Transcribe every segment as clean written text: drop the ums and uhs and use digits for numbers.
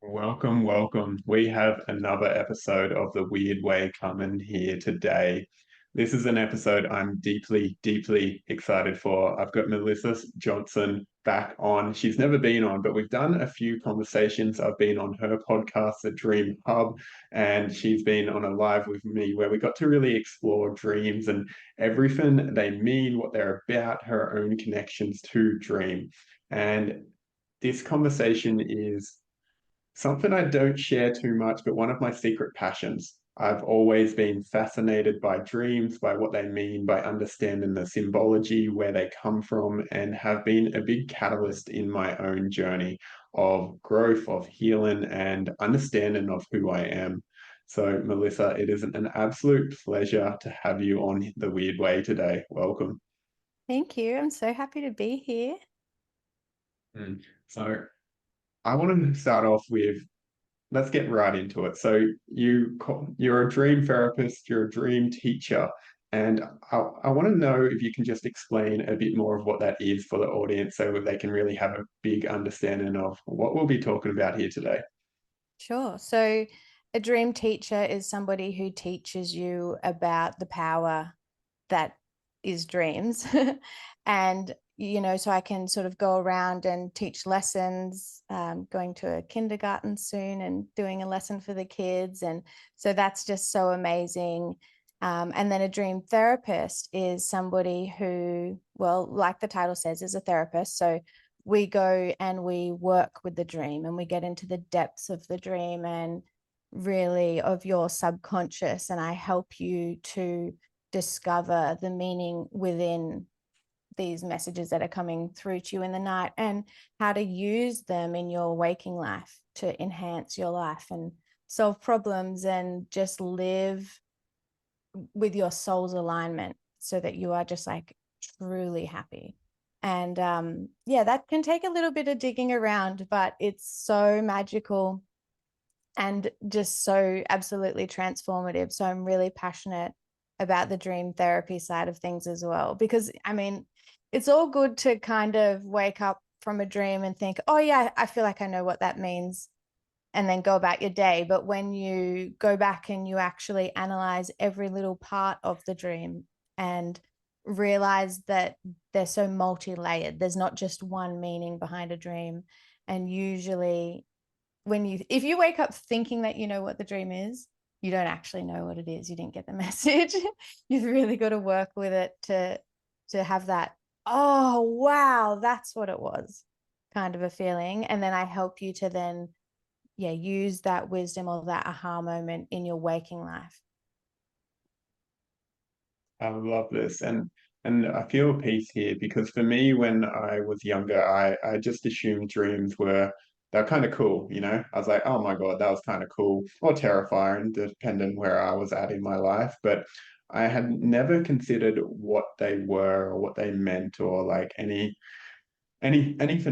Welcome, welcome. We have another episode of The Weird Way coming here today. This is an episode I'm deeply, deeply excited for. I've got Melissa Johnson back on. She's never been on, but we've done a few conversations. I've been on her podcast, The Dreamhub, and she's been on a live with me where we got to really explore dreams and everything they mean, what they're about, her own connections to dream. And this conversation is something I don't share too much, but one of my secret passions. I've always been fascinated by dreams, by what they mean, by understanding the symbology, where they come from, and have been a big catalyst in my own journey of growth, of healing, and understanding of who I am. So, Melissa, it is an absolute pleasure to have you on The Weird Way today. Welcome. Thank you. I'm so happy to be here. So, I wanted to start off with let's get right into it. So you're a dream therapist, you're a dream teacher, and I want to know if you can just explain a bit more of what that is for the audience so that they can really have a big understanding of what we'll be talking about here today. Sure. So, a dream teacher is somebody who teaches you about the power that is dreams. And, so I can sort of go around and teach lessons, going to a kindergarten soon and doing a lesson for the kids. And so that's just so amazing. And then a dream therapist is somebody who, well, like the title says, is a therapist. So we go and we work with the dream and we get into the depths of the dream and really of your subconscious. And I help you to discover the meaning within these messages that are coming through to you in the night and how to use them in your waking life to enhance your life and solve problems and just live with your soul's alignment so that you are just like truly happy. And yeah, that can take a little bit of digging around, but it's so magical and just so absolutely transformative. So I'm really passionate about the dream therapy side of things as well, because I mean, it's all good to kind of wake up from a dream and think, oh, yeah, I feel like I know what that means, and then go about your day. But when you go back and you actually analyze every little part of the dream and realize that they're so multi-layered, there's not just one meaning behind a dream. And usually if you wake up thinking that you know what the dream is, you don't actually know what it is. You didn't get the message. You've really got to work with it to have that, oh wow, that's what it was, kind of a feeling. And then I help you to then, yeah, use that wisdom or that aha moment in your waking life. I love this. And I feel peace here because for me, when I was younger, I just assumed dreams were they're kind of cool, you know? I was like, oh my God, that was kind of cool or terrifying, depending where I was at in my life. But I had never considered what they were or what they meant or like anything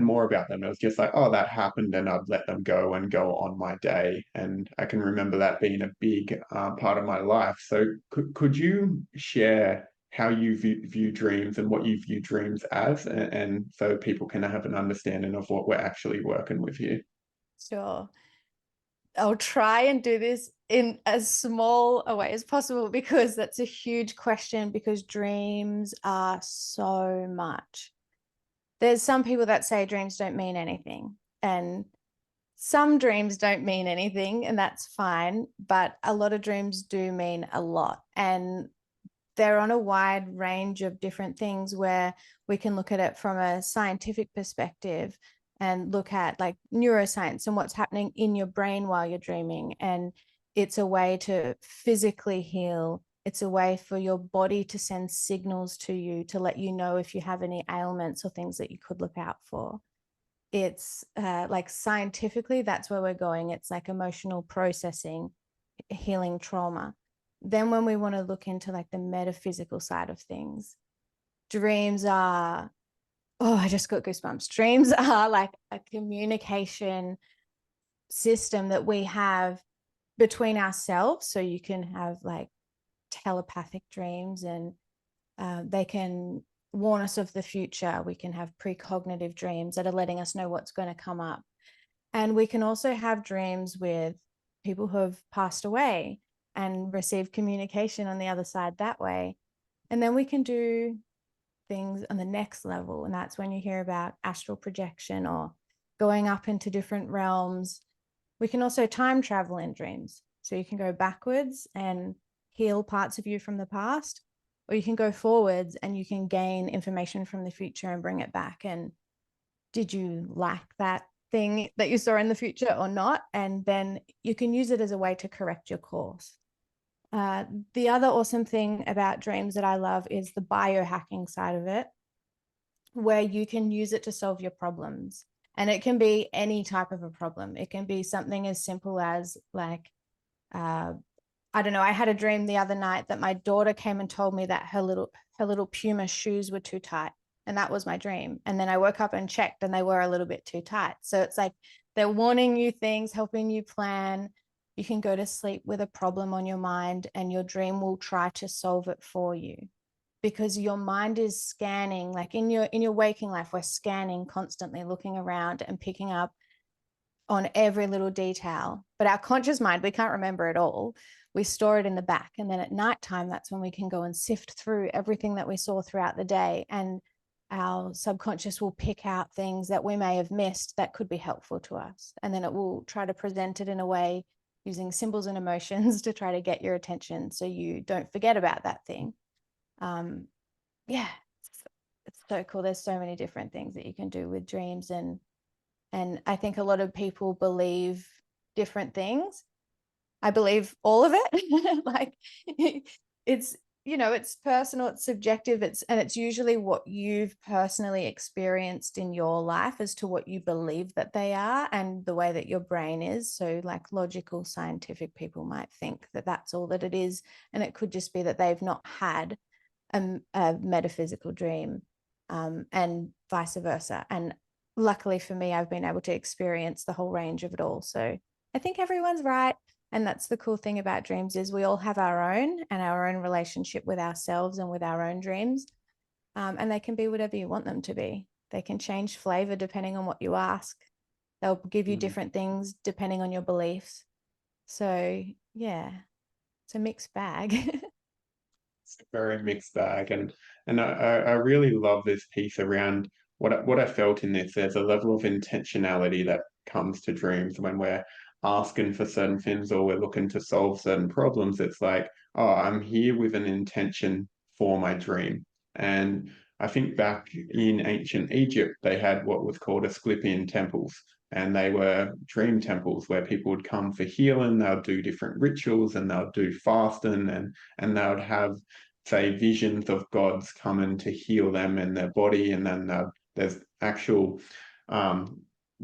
more about them. It was just like, oh, that happened, and I'd let them go and go on my day. And I can remember that being a big part of my life. So could you share how you view dreams and what you view dreams as, and so people can have an understanding of what we're actually working with here? Sure. I'll try and do this in as small a way as possible because that's a huge question, because dreams are so much. There's some people that say dreams don't mean anything, and some dreams don't mean anything, and that's fine. But a lot of dreams do mean a lot. And they're on a wide range of different things where we can look at it from a scientific perspective and look at like neuroscience and what's happening in your brain while you're dreaming. And it's a way to physically heal. It's a way for your body to send signals to you to let you know if you have any ailments or things that you could look out for. It's like scientifically, that's where we're going. It's like emotional processing, healing trauma. Then when we want to look into like the metaphysical side of things, dreams are, oh, I just got goosebumps. Dreams are like a communication system that we have between ourselves. So you can have like telepathic dreams, and they can warn us of the future. We can have precognitive dreams that are letting us know what's going to come up. And we can also have dreams with people who have passed away and receive communication on the other side that way. And then we can do things on the next level. And that's when you hear about astral projection or going up into different realms. We can also time travel in dreams. So you can go backwards and heal parts of you from the past, or you can go forwards and you can gain information from the future and bring it back. And did you like that thing that you saw in the future or not? And then you can use it as a way to correct your course. The other awesome thing about dreams that I love is the biohacking side of it, where you can use it to solve your problems. And it can be any type of a problem. It can be something as simple as like, I don't know, I had a dream the other night that my daughter came and told me that her little Puma shoes were too tight. And that was my dream. And then I woke up and checked and they were a little bit too tight. So it's like they're warning you things, helping you plan. You can go to sleep with a problem on your mind and your dream will try to solve it for you, because your mind is scanning. Like in your waking life, we're scanning constantly, looking around and picking up on every little detail. But our conscious mind, we can't remember it all. We store it in the back. And then at nighttime, that's when we can go and sift through everything that we saw throughout the day. And our subconscious will pick out things that we may have missed that could be helpful to us. And then it will try to present it in a way using symbols and emotions to try to get your attention so you don't forget about that thing. Yeah, it's so cool. There's so many different things that you can do with dreams. And I think a lot of people believe different things. I believe all of it. Like it's, it's personal, it's subjective, and it's usually what you've personally experienced in your life as to what you believe that they are and the way that your brain is. So like logical, scientific people might think that that's all that it is. And it could just be that they've not had a metaphysical dream, and vice versa. And luckily for me, I've been able to experience the whole range of it all. So I think everyone's right. And that's the cool thing about dreams, is we all have our own and our own relationship with ourselves and with our own dreams. And they can be whatever you want them to be. They can change flavor depending on what you ask. They'll give you different things depending on your beliefs. So yeah, it's a mixed bag. It's a very mixed bag, and I really love this piece around what I felt in this. There's a level of intentionality that comes to dreams when we're asking for certain things or we're looking to solve certain problems. It's like, oh, I'm here with an intention for my dream. And I think back in ancient Egypt, they had what was called asclepian temples. And they were dream temples where people would come for healing. They'll do different rituals and they'll do fasting, and they would have, say, visions of gods coming to heal them in their body. And then there's actual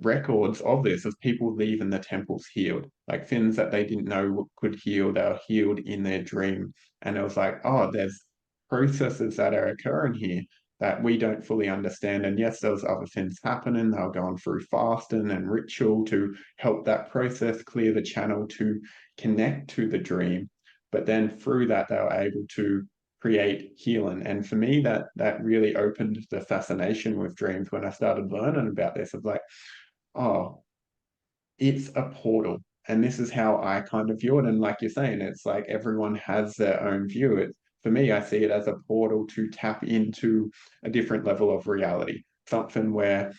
records of this, of people leaving the temples healed, like things that they didn't know could heal, they were healed in their dream. And it was like, oh, there's processes that are occurring here that we don't fully understand. And yes, there's other things happening. They're going through fasting and ritual to help that process clear the channel to connect to the dream. But then through that, they were able to create healing. And for me, that really opened the fascination with dreams when I started learning about this, of like, oh, it's a portal. And this is how I kind of view it. And like you're saying, it's like everyone has their own view. For me, I see it as a portal to tap into a different level of reality, something where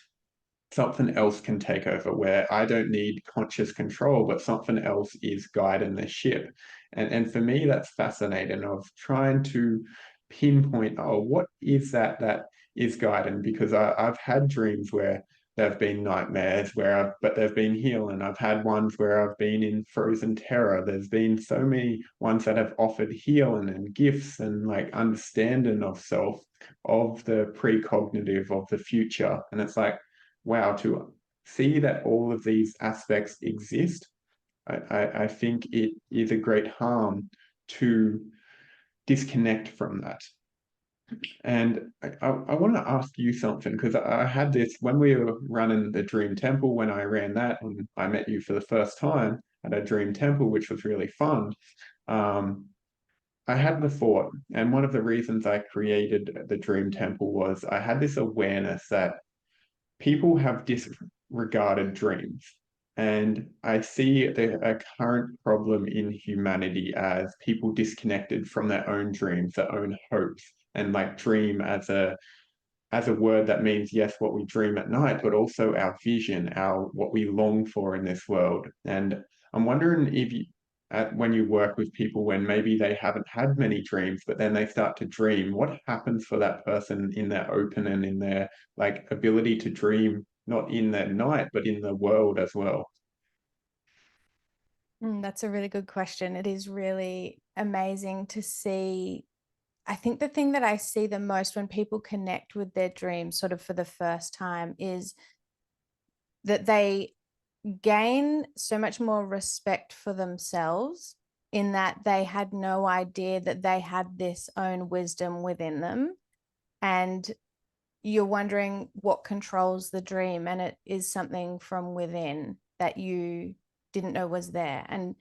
something else can take over, where I don't need conscious control, but something else is guiding the ship. And for me, that's fascinating, of trying to pinpoint, oh, what is that is guiding? Because I've had dreams where there've been nightmares but they've been healing. I've had ones where I've been in frozen terror. There's been so many ones that have offered healing and gifts and like understanding of self, of the precognitive, of the future. And it's like, wow, to see that all of these aspects exist, I think it is a great harm to disconnect from that. And I want to ask you something, because I had this when we were running the Dream Temple, when I ran that and I met you for the first time at a Dream Temple, which was really fun. Um, I had the thought, and one of the reasons I created the Dream Temple was I had this awareness that people have disregarded dreams. And I see a current problem in humanity as people disconnected from their own dreams, their own hopes, and like dream as a word that means yes, what we dream at night, but also our vision, our what we long for in this world. And I'm wondering if you, when you work with people when maybe they haven't had many dreams, but then they start to dream, what happens for that person in their open and in their like ability to dream, not in their night, but in the world as well? That's a really good question. It is really amazing to see. I think the thing that I see the most when people connect with their dreams, sort of for the first time, is that they gain so much more respect for themselves, in that they had no idea that they had this own wisdom within them. And you're wondering what controls the dream, and it is something from within that you didn't know was there. And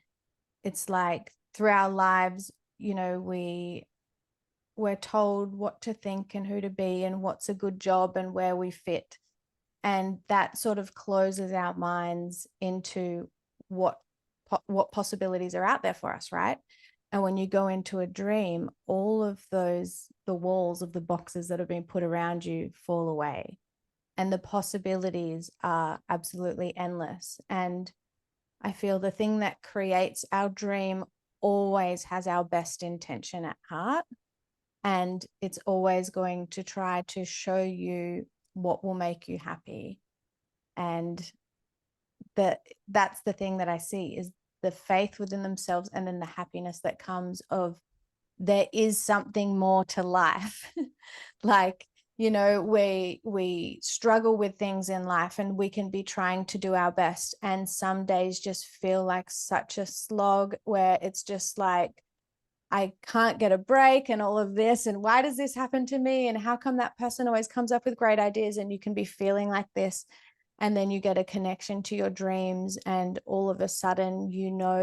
it's like through our lives, we're told what to think and who to be and what's a good job and where we fit. And that sort of closes our minds into what possibilities are out there for us, right? And when you go into a dream, all of the walls of the boxes that have been put around you fall away. And the possibilities are absolutely endless. And I feel the thing that creates our dream always has our best intention at heart. And it's always going to try to show you what will make you happy. And that's the thing that I see, is the faith within themselves, and then the happiness that comes of there is something more to life. Like, we struggle with things in life, and we can be trying to do our best, and some days just feel like such a slog, where it's just like, I can't get a break and all of this, and why does this happen to me, and how come that person always comes up with great ideas? And you can be feeling like this, and then you get a connection to your dreams, and all of a sudden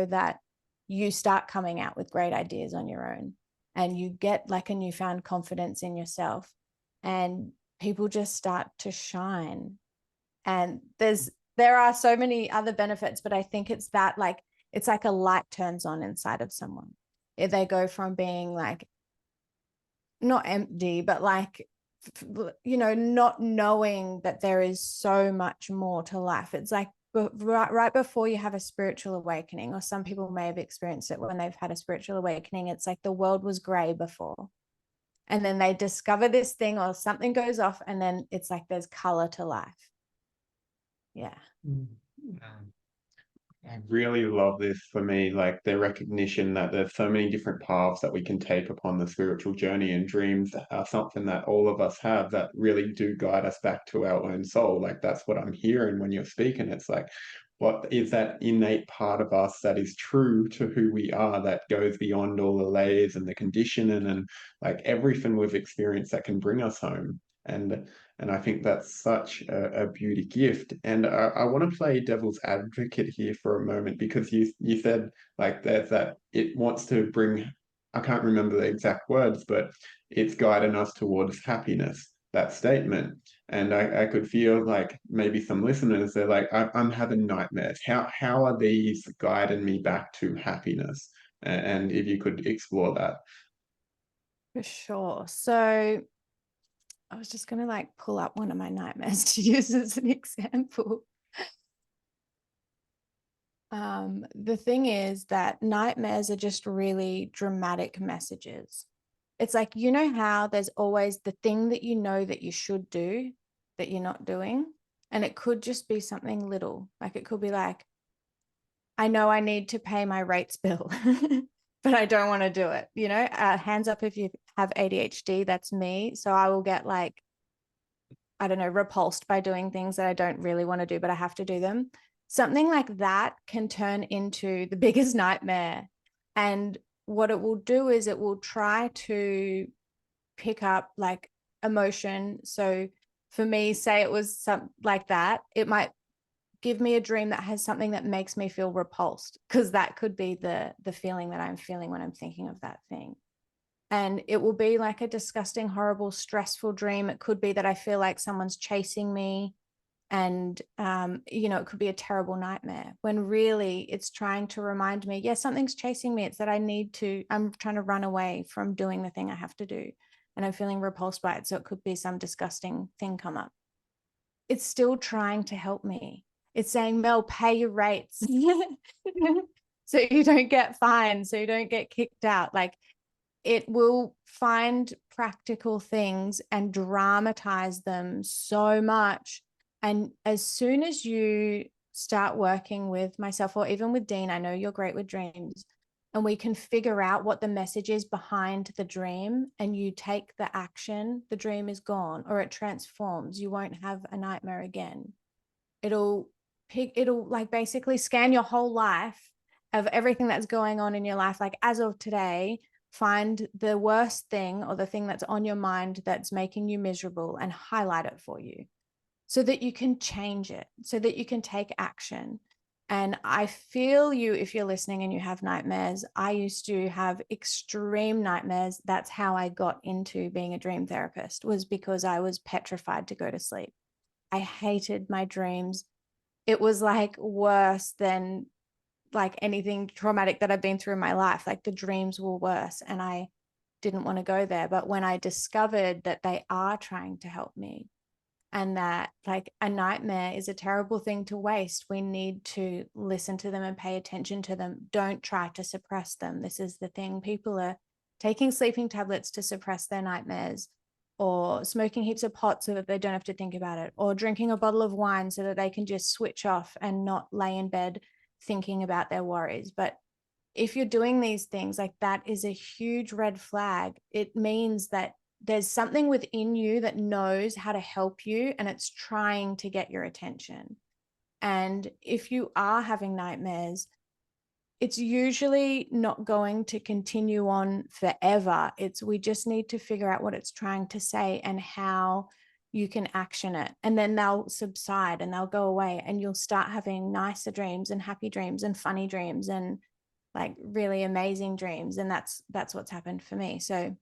that you start coming out with great ideas on your own, and you get like a newfound confidence in yourself, and people just start to shine. And there are so many other benefits, but I think it's that, like, it's like a light turns on inside of someone. If they go from being like not empty, but like, not knowing that there is so much more to life. It's like right before you have a spiritual awakening, or some people may have experienced it when they've had a spiritual awakening. It's like the world was gray before, and then they discover this thing, or something goes off, and then it's like there's color to life. Yeah. Mm. I really love this for me, like the recognition that there's so many different paths that we can take upon the spiritual journey, and dreams are something that all of us have that really do guide us back to our own soul. Like that's what I'm hearing when you're speaking. It's like, what is that innate part of us that is true to who we are, that goes beyond all the layers and the conditioning and like everything we've experienced that can bring us home. And I think that's such a beauty gift. And I want to play devil's advocate here for a moment, because you said like there's that it wants to bring, I can't remember the exact words, but it's guiding us towards happiness, that statement. And I could feel like maybe some listeners, they're like, I'm having nightmares. How are these guiding me back to happiness? And if you could explore that. For sure. So I was just going to like pull up one of my nightmares to use as an example. The thing is that nightmares are just really dramatic messages. It's like, how there's always the thing that that you should do that you're not doing. And it could just be something little. Like it could be like, I know I need to pay my rates bill, but I don't want to do it. Hands up if you have ADHD, that's me. So I will get like, I don't know, repulsed by doing things that I don't really want to do, but I have to do them. Something like that can turn into the biggest nightmare. And what it will do is it will try to pick up like emotion. So for me, say it was something like that, it might give me a dream that has something that makes me feel repulsed, because that could be the feeling that I'm feeling when I'm thinking of that thing. And it will be like a disgusting, horrible, stressful dream. It could be that I feel like someone's chasing me. And, you know, it could be a terrible nightmare when really it's trying to remind me, yes, something's chasing me. It's that I'm trying to run away from doing the thing I have to do. And I'm feeling repulsed by it. So it could be some disgusting thing come up. It's still trying to help me. It's saying, Mel, pay your rates. So you don't get fined, so you don't get kicked out. Like, it will find practical things and dramatize them so much. And as soon as you start working with myself, or even with Dean, I know you're great with dreams, and we can figure out what the message is behind the dream, and you take the action, the dream is gone, or it transforms. You won't have a nightmare again. It'll like basically scan your whole life of everything that's going on in your life. Like, as of today, find the worst thing or the thing that's on your mind that's making you miserable and highlight it for you so that you can change it, so that you can take action. And I feel you if you're listening and you have nightmares. I used to have extreme nightmares. That's how I got into being a dream therapist, was because I was petrified to go to sleep. I hated my dreams. It was like worse than like anything traumatic that I've been through in my life. Like, the dreams were worse and I didn't want to go there. But when I discovered that they are trying to help me, and that like a nightmare is a terrible thing to waste, we need to listen to them and pay attention to them. Don't try to suppress them. This is the thing. People are taking sleeping tablets to suppress their nightmares, or smoking heaps of pot so that they don't have to think about it, or drinking a bottle of wine so that they can just switch off and not lay in bed thinking about their worries. But if you're doing these things, like, that is a huge red flag. It means that there's something within you that knows how to help you, and it's trying to get your attention. And if you are having nightmares, it's usually not going to continue on forever. We just need to figure out what it's trying to say and how you can action it. And then they'll subside and they'll go away, and you'll start having nicer dreams and happy dreams and funny dreams and like really amazing dreams. And that's what's happened for me. So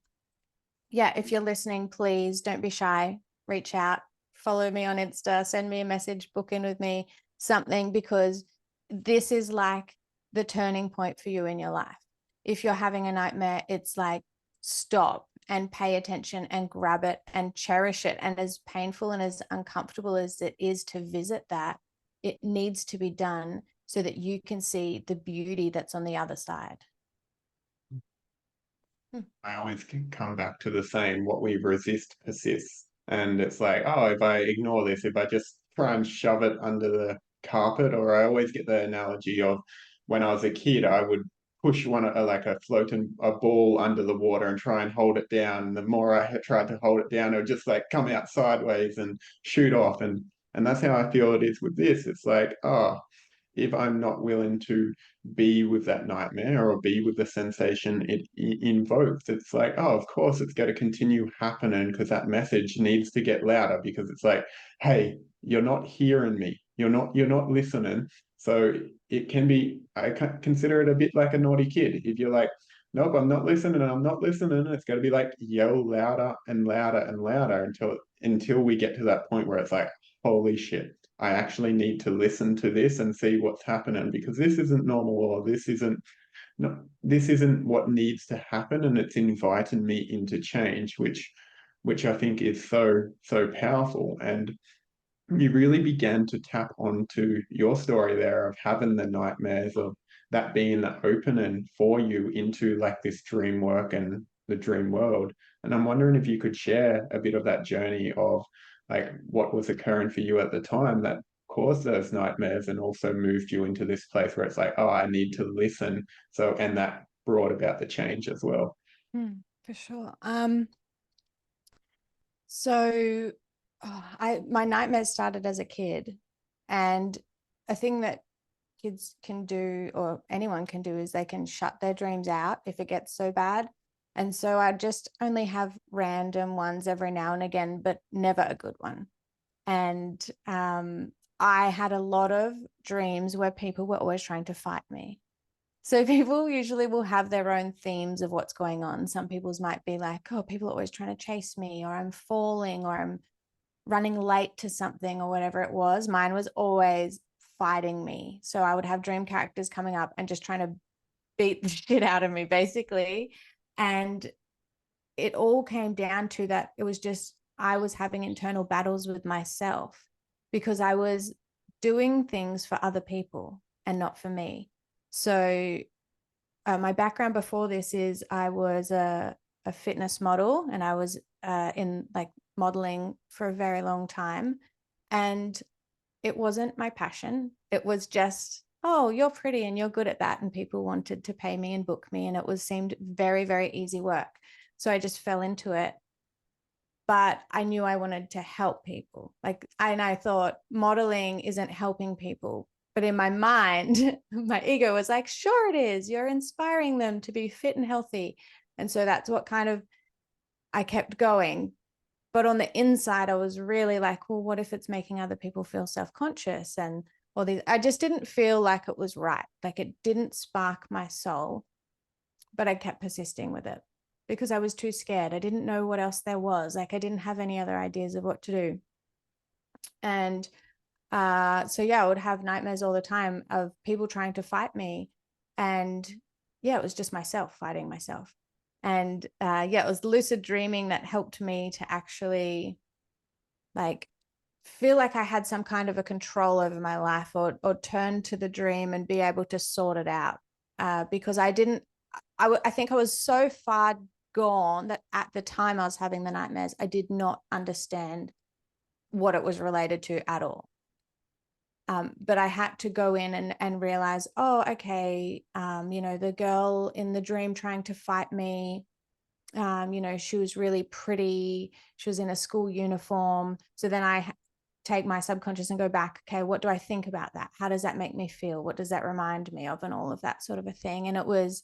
yeah, if you're listening, please don't be shy. Reach out, follow me on Insta, send me a message, book in with me, something, because this is like the turning point for you in your life. If you're having a nightmare, it's like, stop and pay attention and grab it and cherish it. And as painful and as uncomfortable as it is to visit that, it needs to be done so that you can see the beauty that's on the other side. I always can come back to the same, what we resist persists. And it's like, oh, if I ignore this, if I just try and shove it under the carpet, or I always get the analogy of when I was a kid, I would push like a floating a ball under the water and try and hold it down. And the more I tried to hold it down, it would just like come out sideways and shoot off. And that's how I feel it is with this. It's like, oh, if I'm not willing to be with that nightmare or be with the sensation it invokes, it's like, oh, of course it's going to continue happening, because that message needs to get louder, because it's like, hey, you're not hearing me. You're not listening. So it can be, I consider it a bit like a naughty kid. If you're like, nope, I'm not listening, I'm not listening, it's going to be like yell louder and louder and louder until we get to that point where it's like, holy shit, I actually need to listen to this and see what's happening, because this isn't normal, or this isn't what needs to happen, and it's inviting me into change, which I think is so powerful. And you really began to tap onto your story there of having the nightmares, of that being the opening for you into like this dream work and the dream world. And I'm wondering if you could share a bit of that journey of like what was occurring for you at the time that caused those nightmares, and also moved you into this place where it's like, oh, I need to listen. So, and that brought about the change as well. For sure. So my nightmares started as a kid, and a thing that kids can do, or anyone can do, is they can shut their dreams out if it gets so bad. And so I just only have random ones every now and again, but never a good one. And I had a lot of dreams where people were always trying to fight me. So people usually will have their own themes of what's going on. Some people's might be like, oh, people are always trying to chase me, or I'm falling, or I'm running late to something or whatever it was, mine was always fighting me. So I would have dream characters coming up and just trying to beat the shit out of me, basically. And it all came down to that. It was just, I was having internal battles with myself because I was doing things for other people and not for me. So my background before this is I was a fitness model, and I was in like modeling for a very long time. And it wasn't my passion. It was just, oh, you're pretty and you're good at that. And people wanted to pay me and book me. And it was seemed very, very easy work. So I just fell into it. But I knew I wanted to help people. And I thought modeling isn't helping people. But in my mind, my ego was like, sure it is. You're inspiring them to be fit and healthy. And so that's what kind of I kept going. But on the inside, I was really like, well, what if it's making other people feel self-conscious? And all these, I just didn't feel like it was right. Like it didn't spark my soul, but I kept persisting with it because I was too scared. I didn't know what else there was. Like I didn't have any other ideas of what to do. And so yeah, I would have nightmares all the time of people trying to fight me. And yeah, it was just myself fighting myself. And yeah, it was lucid dreaming that helped me to actually like feel like I had some kind of a control over my life, or turn to the dream and be able to sort it out. Because I didn't, I think I was so far gone that at the time I was having the nightmares, I did not understand what it was related to at all. But I had to go in and realize, oh, okay, the girl in the dream trying to fight me, she was really pretty. She was in a school uniform. So then I take my subconscious and go back, okay, what do I think about that? How does that make me feel? What does that remind me of? And all of that sort of a thing. And it was,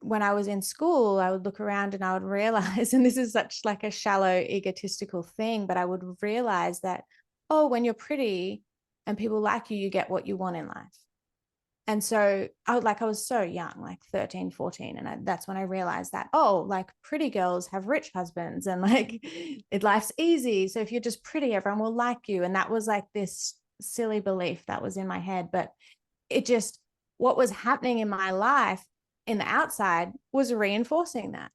when I was in school, I would look around and I would realize, and this is such like a shallow egotistical thing, but I would realize that, oh, when you're pretty and people like you, you get what you want in life. And so I was so young, like 13, 14. And that's when I realized that, oh, like pretty girls have rich husbands and like life's easy. So if you're just pretty, everyone will like you. And that was like this silly belief that was in my head. But what was happening in my life in the outside was reinforcing that.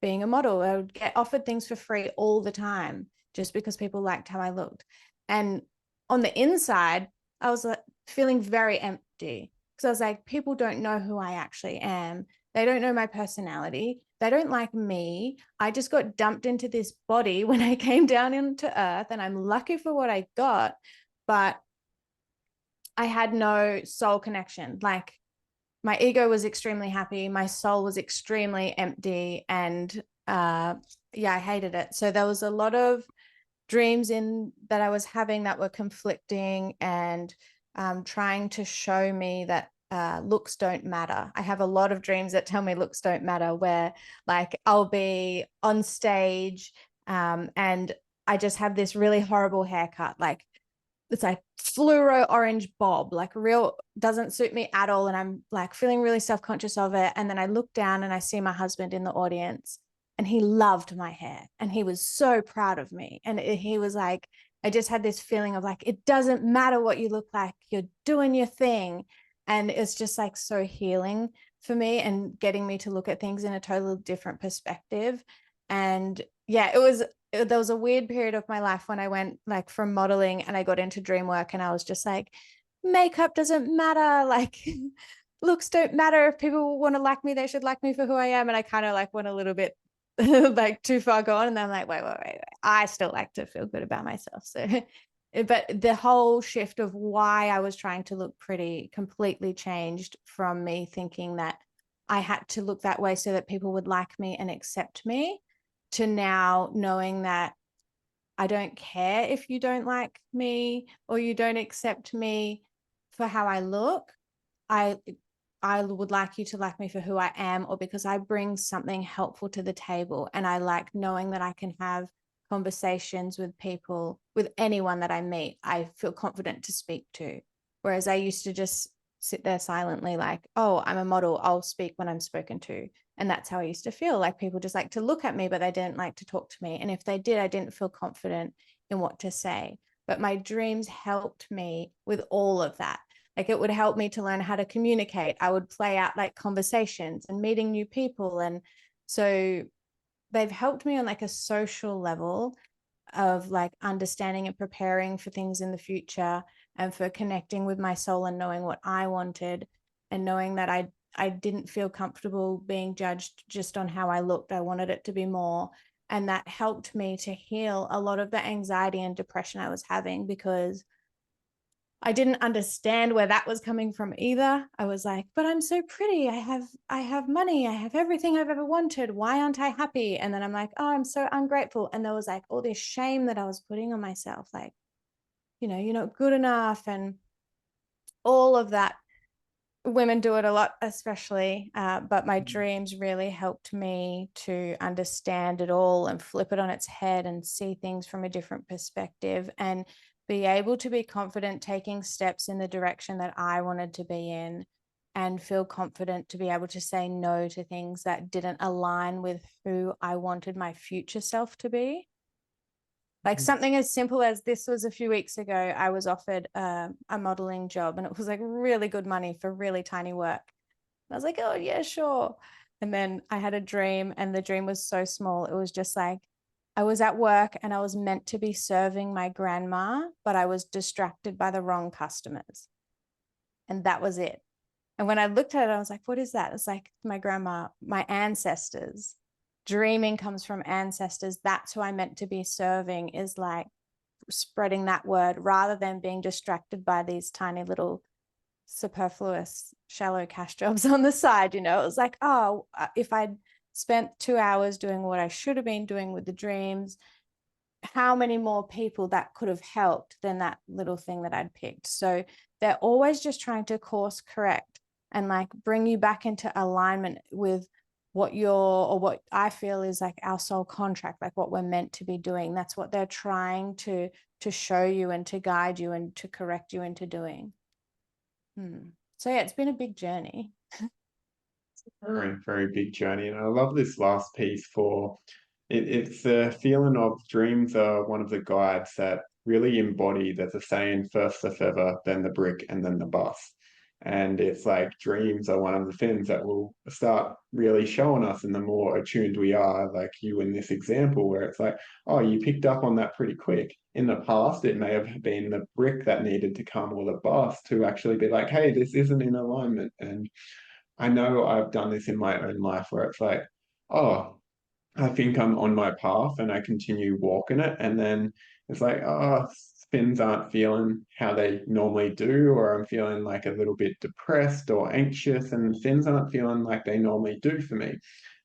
Being a model, I would get offered things for free all the time just because people liked how I looked. And on the inside, I was like feeling very empty because I was like, people don't know who I actually am. They don't know my personality. They don't like me. I just got dumped into this body when I came down into earth, and I'm lucky for what I got, but I had no soul connection. Like my ego was extremely happy. My soul was extremely empty. And yeah, I hated it. So there was a lot of dreams in that I was having that were conflicting and trying to show me that looks don't matter. I have a lot of dreams that tell me looks don't matter, where like I'll be on stage and I just have this really horrible haircut. Like it's like fluoro orange bob, like real doesn't suit me at all. And I'm like feeling really self-conscious of it. And then I look down and I see my husband in the audience, and he loved my hair and he was so proud of me. And he was like, I just had this feeling of like, it doesn't matter what you look like, you're doing your thing. And it's just like so healing for me and getting me to look at things in a totally different perspective. And yeah, there was a weird period of my life when I went like from modeling and I got into dream work, and I was just like, makeup doesn't matter. Like looks don't matter. If people want to like me, they should like me for who I am. And I kind of like went a little bit like too far gone. And then I'm like, wait. I still like to feel good about myself. So, but the whole shift of why I was trying to look pretty completely changed from me thinking that I had to look that way so that people would like me and accept me, to now knowing that I don't care if you don't like me or you don't accept me for how I look. I would like you to like me for who I am, or because I bring something helpful to the table. And I like knowing that I can have conversations with people, with anyone that I meet, I feel confident to speak to. Whereas I used to just sit there silently like, oh, I'm a model, I'll speak when I'm spoken to. And that's how I used to feel. Like people just like to look at me, but they didn't like to talk to me. And if they did, I didn't feel confident in what to say. But my dreams helped me with all of that. Like it would help me to learn how to communicate. I would play out like conversations and meeting new people. And so they've helped me on like a social level of like understanding and preparing for things in the future, and for connecting with my soul and knowing what I wanted, and knowing that I didn't feel comfortable being judged just on how I looked. I wanted it to be more. And that helped me to heal a lot of the anxiety and depression I was having, because I didn't understand where that was coming from either. I was like, but I'm so pretty. I have money. I have everything I've ever wanted. Why aren't I happy? And then I'm like, oh, I'm so ungrateful. And there was like all this shame that I was putting on myself, like, you're not good enough, and all of that. Women do it a lot, especially, but my dreams really helped me to understand it all and flip it on its head and see things from a different perspective, and be able to be confident taking steps in the direction that I wanted to be in, and feel confident to be able to say no to things that didn't align with who I wanted my future self to be. Like something as simple as, this was a few weeks ago, I was offered a modeling job, and it was like really good money for really tiny work. And I was like, oh yeah, sure. And then I had a dream, and the dream was so small. It was just like, I was at work and I was meant to be serving my grandma, but I was distracted by the wrong customers. And that was it. And when I looked at it, I was like, what is that? It's like my grandma, my ancestors. Dreaming comes from ancestors. That's who I meant to be serving, is like spreading that word, rather than being distracted by these tiny little superfluous shallow cash jobs on the side. It was like, oh, if I'd spent 2 hours doing what I should have been doing with the dreams, how many more people that could have helped than that little thing that I'd picked. So they're always just trying to course correct and like bring you back into alignment with what what I feel is like our soul contract, like what we're meant to be doing. That's what they're trying to show you and to guide you and to correct you into doing. So yeah, it's been a big journey. Very, very big journey. And I love this last piece for it's the feeling of dreams are one of the guides that really embody, there's a saying, first the feather, then the brick, and then the bus. And it's like dreams are one of the things that will start really showing us, and the more attuned we are, like you in this example, where it's like, oh, you picked up on that pretty quick. In the past, it may have been the brick that needed to come, or the bus, to actually be like, hey, this isn't in alignment. And I know I've done this in my own life where it's like, oh, I think I'm on my path, and I continue walking it. And then it's like, oh, spins aren't feeling how they normally do, or I'm feeling like a little bit depressed or anxious, and things aren't feeling like they normally do for me.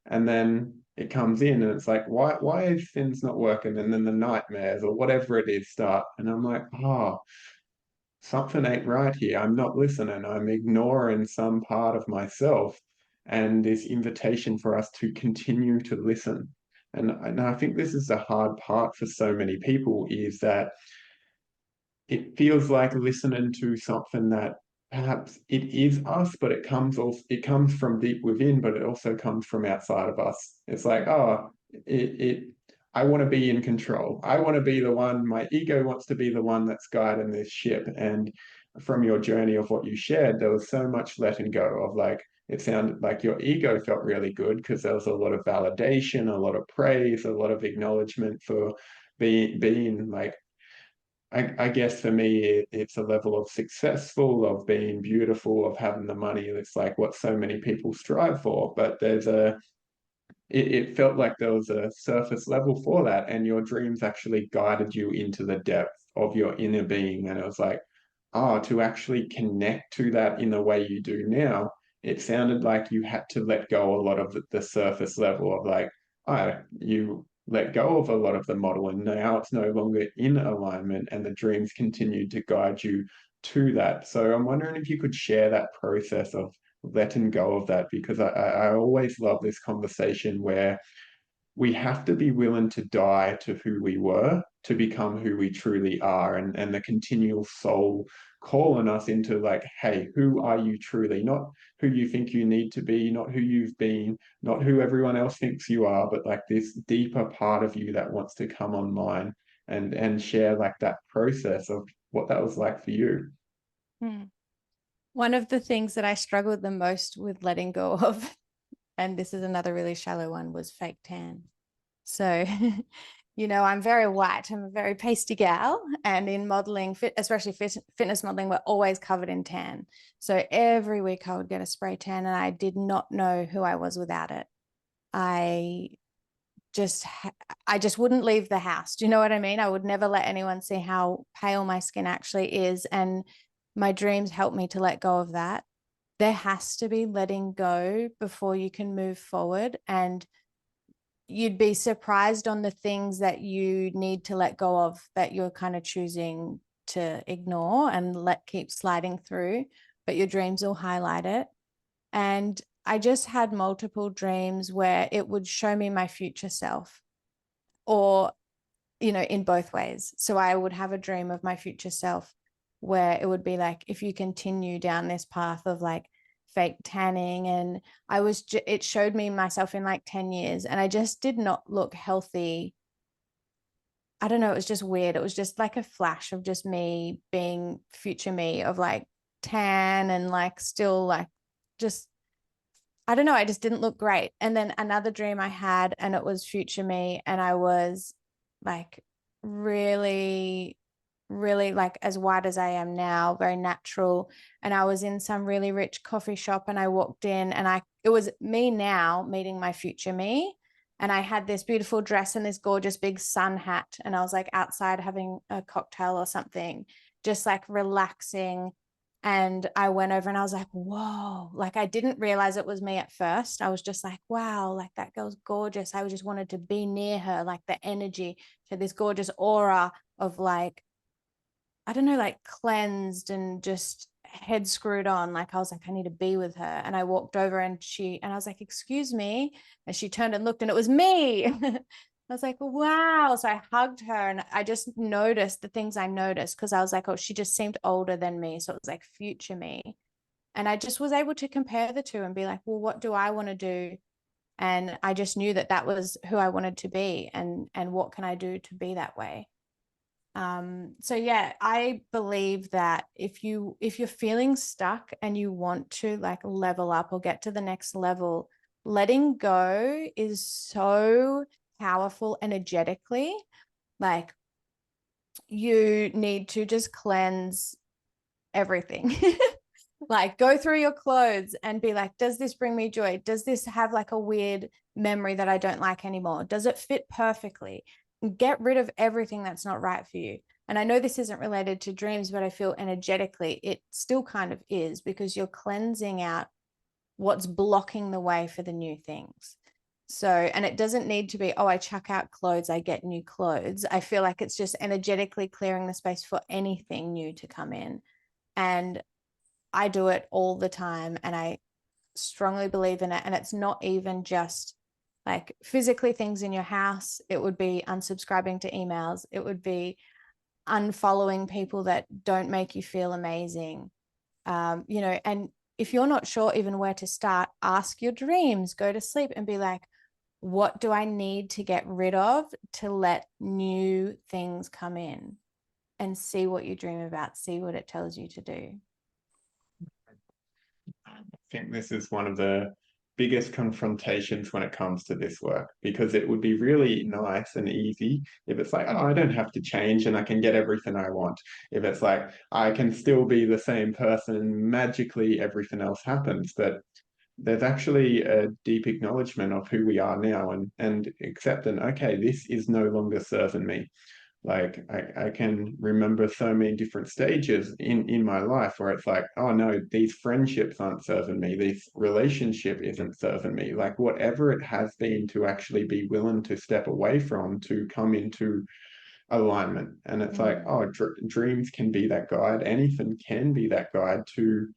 And then it comes in and it's like, why is things not working? And then the nightmares or whatever it is start. And I'm like, oh, something ain't right here. I'm not listening. I'm ignoring some part of myself. And this invitation for us to continue to listen. And I think this is the hard part for so many people, is that it feels like listening to something that perhaps it is us, but it comes from deep within, but it also comes from outside of us. It's like, oh, it I want to be in control. I want to be the one, my ego wants to be the one that's guiding this ship. And from your journey of what you shared, there was so much letting go of, like, it sounded like your ego felt really good because there was a lot of validation, a lot of praise, a lot of acknowledgement for being like, I guess for me, it's a level of successful, of being beautiful, of having the money. It's like what so many people strive for. But it felt like there was a surface level for that. And your dreams actually guided you into the depth of your inner being. And it was like, oh, to actually connect to that in the way you do now, it sounded like you had to let go a lot of the surface level of, like, oh, you let go of a lot of the model, and now it's no longer in alignment, and the dreams continued to guide you to that. So I'm wondering if you could share that process of letting go of that, because I always love this conversation where we have to be willing to die to who we were to become who we truly are, and the continual soul calling us into, like, hey, who are you truly? Not who you think you need to be, not who you've been, not who everyone else thinks you are, but like this deeper part of you that wants to come online and share like that process of what that was like for you. One of the things that I struggled the most with letting go of, and this is another really shallow one, was fake tan. So, I'm very white. I'm a very pasty gal. And in modeling, especially fitness modeling, we're always covered in tan. So every week I would get a spray tan and I did not know who I was without it. I just wouldn't leave the house. Do you know what I mean? I would never let anyone see how pale my skin actually is. And my dreams helped me to let go of that. There has to be letting go before you can move forward. And you'd be surprised on the things that you need to let go of that you're kind of choosing to ignore and keep sliding through, but your dreams will highlight it. And I just had multiple dreams where it would show me my future self, or, in both ways. So I would have a dream of my future self where it would be like, if you continue down this path of like fake tanning, and it showed me myself in like 10 years and I just did not look healthy. I don't know, it was just weird. It was just like a flash of just me being future me, of like tan and like still like just, I don't know, I just didn't look great. And then another dream I had, and it was future me, and I was like really, really like as white as I am now, very natural. And I was in some really rich coffee shop and I walked in and it was me now meeting my future me. And I had this beautiful dress and this gorgeous big sun hat. And I was like outside having a cocktail or something, just like relaxing. And I went over and I was like, whoa, like I didn't realize it was me at first. I was just like, wow, like that girl's gorgeous. I just wanted to be near her, like the energy, to this gorgeous aura of like, I don't know, like cleansed and just head screwed on. Like I was like, I need to be with her. And I walked over and I was like, excuse me. And she turned and looked and it was me. I was like, wow. So I hugged her and I just noticed the things I noticed, because I was like, oh, she just seemed older than me. So it was like future me. And I just was able to compare the two and be like, well, what do I want to do? And I just knew that that was who I wanted to be, and what can I do to be that way. So yeah, I believe that if you're feeling stuck and you want to like level up or get to the next level, letting go is so powerful energetically. Like you need to just cleanse everything. Like go through your clothes and be like, does this bring me joy? Does this have like a weird memory that I don't like anymore? Does it fit perfectly? Get rid of everything that's not right for you. And I know this isn't related to dreams, but I feel energetically it still kind of is, because you're cleansing out what's blocking the way for the new things. So, and it doesn't need to be, oh, I chuck out clothes, I get new clothes. I feel like it's just energetically clearing the space for anything new to come in. And I do it all the time and I strongly believe in it. And it's not even just like physically things in your house. It would be unsubscribing to emails. It would be unfollowing people that don't make you feel amazing. And if you're not sure even where to start, ask your dreams, go to sleep and be like, what do I need to get rid of to let new things come in? And see what you dream about, see what it tells you to do. I think this is one of the biggest confrontations when it comes to this work, because it would be really nice and easy if it's like, oh, I don't have to change and I can get everything I want. If it's like, I can still be the same person, magically everything else happens. But there's actually a deep acknowledgement of who we are now, and accepting, okay, this is no longer serving me. Like I can remember so many different stages in my life where it's like, oh no, these friendships aren't serving me, this relationship isn't serving me. Like whatever it has been, to actually be willing to step away from, to come into alignment. And it's like, oh, dreams can be that guide. Anything can be that guide to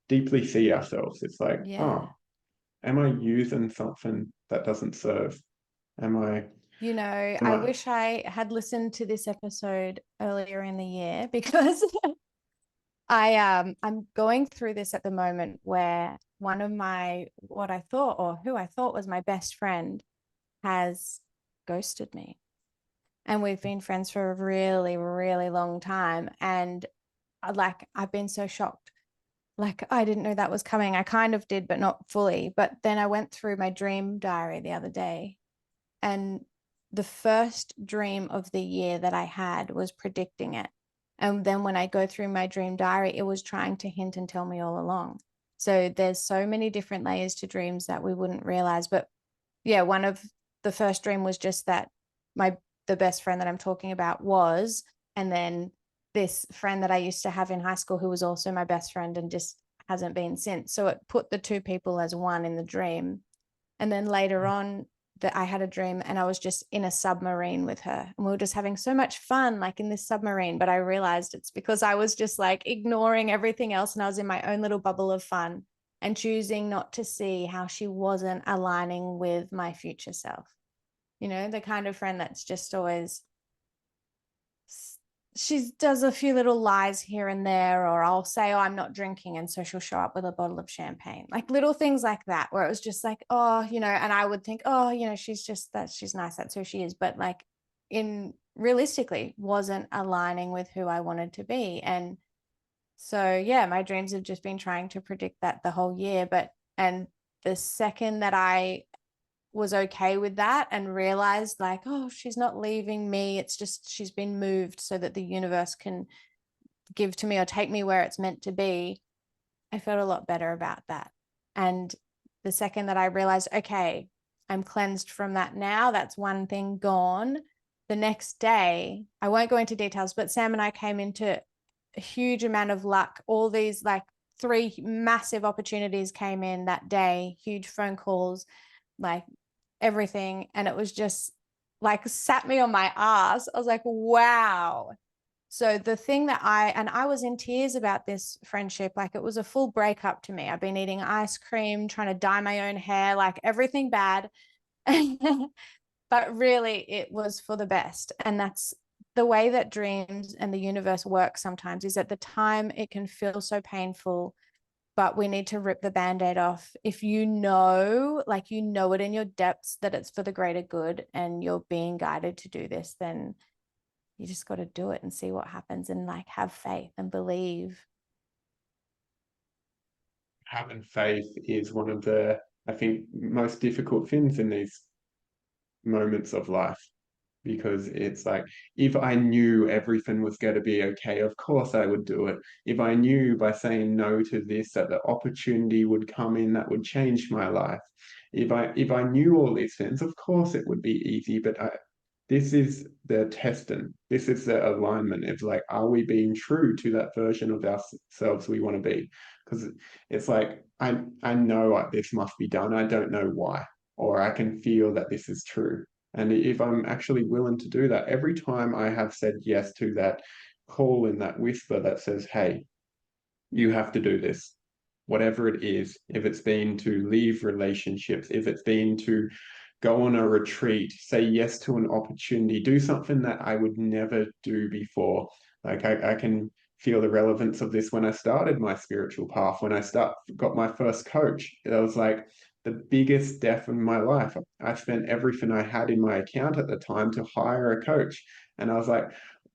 deeply see ourselves. It's like, Yeah. oh, am I using something that doesn't serve? Am I am I I wish I had listened to this episode earlier in the year, because I'm going through this at the moment where one of who I thought was my best friend has ghosted me. and we've been friends for a really, really long time. And like, I've been so shocked. Like, I didn't know that was coming. I kind of did, but not fully. But then I went through my dream diary the other day, and the first dream of the year that I had was predicting it. And then when I go through my dream diary, it was trying to hint and tell me all along. So there's so many different layers to dreams that we wouldn't realize. But yeah, one of the first dream was just that the best friend that I'm talking about was, and then this friend that I used to have in high school who was also my best friend and just hasn't been since. So it put the two people as one in the dream. And then later on, that I had a dream and I was just in a submarine with her, and we were just having so much fun, like in this submarine. But I realized it's because I was just like ignoring everything else, and I was in my own little bubble of fun and choosing not to see how she wasn't aligning with my future self. You know, the kind of friend that's just always, she does a few little lies here and there, or I'll say, oh, I'm not drinking, and so she'll show up with a bottle of champagne, like little things like that, where it was just like, oh, you know, and I would think, oh, you know, she's just that, she's nice, that's who she is, but like, in realistically wasn't aligning with who I wanted to be. And so yeah, my dreams have just been trying to predict that the whole year. But and the second that I was okay with that and realized, like, oh, she's not leaving me, it's just she's been moved so that the universe can give to me or take me where it's meant to be, I felt a lot better about that. And the second that I realized, okay, I'm cleansed from that now, that's one thing gone, the next day, I won't go into details, but Sam and I came into a huge amount of luck. All these like 3 massive opportunities came in that day, huge phone calls, like everything. And it was just like sat me on my ass. I was like, wow. So the thing that I was in tears about this friendship, like it was a full breakup to me. I've been eating ice cream, trying to dye my own hair, like everything bad. But really it was for the best. And that's the way that dreams and the universe work sometimes, is at the time it can feel so painful, but we need to rip the band-aid off. If you know, like you know it in your depths that it's for the greater good and you're being guided to do this, then you just got to do it and see what happens, and like have faith and believe. Having faith is one of the, I think, most difficult things in these moments of life, because it's like, if I knew everything was going to be okay, of course I would do it. If I knew by saying no to this that the opportunity would come in that would change my life, if I knew all these things, of course it would be easy. But this is the testing. This is the alignment. It's like, are we being true to that version of ourselves we want to be? Because it's like, I know this must be done. I don't know why, or I can feel that this is true. And if I'm actually willing to do that, every time I have said yes to that call in that whisper that says, hey, you have to do this, whatever it is, if it's been to leave relationships, if it's been to go on a retreat, say yes to an opportunity, do something that I would never do before. Like I can feel the relevance of this when I started my spiritual path, when I got my first coach. It was like the biggest step in my life. I spent everything I had in my account at the time to hire a coach. And I was like,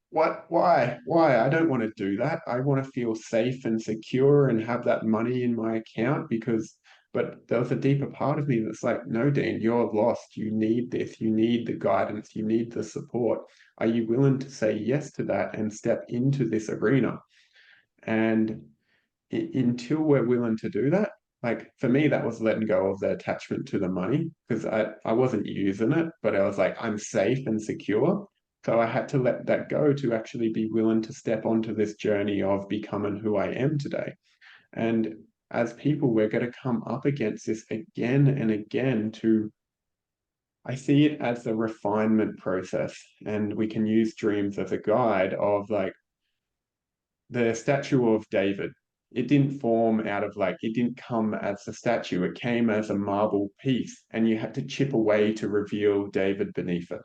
what? Why? I don't want to do that. I want to feel safe and secure and have that money in my account because, but there was a deeper part of me that's like, no, Dean, you're lost. You need this. You need the guidance. You need the support. Are you willing to say yes to that and step into this arena? And until we're willing to do that, like for me, that was letting go of the attachment to the money, because I wasn't using it, but I was like, I'm safe and secure. So I had to let that go to actually be willing to step onto this journey of becoming who I am today. And as people, we're going to come up against this again and again to, I see it as the refinement process. And we can use dreams as a guide of like the statue of David. It didn't form out of like, it didn't come as a statue. It came as a marble piece, and you had to chip away to reveal David beneath it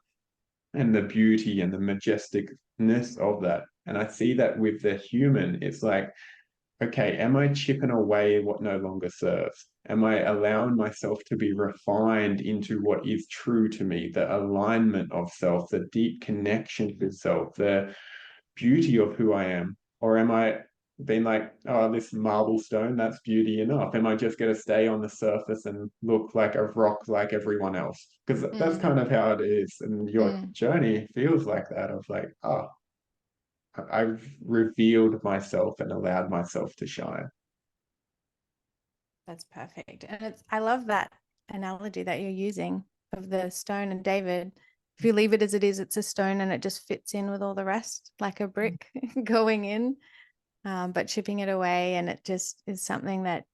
and the beauty and the majesticness of that. And I see that with the human. It's like okay, am I chipping away what no longer serves? Am I allowing myself to be refined into what is true to me, the alignment of self, the deep connection with self, the beauty of who I am? Or am I being like, oh, this marble stone, that's beauty enough? Am I just going to stay on the surface and look like a rock like everyone else? Because that's Mm, kind of how it is. And your mm. journey feels like that of like, oh, I've revealed myself and allowed myself to shine. That's perfect. And I love that analogy that you're using of the stone and David. If you leave it as it is, it's a stone and it just fits in with all the rest, like a brick going in, but chipping it away. And it just is something that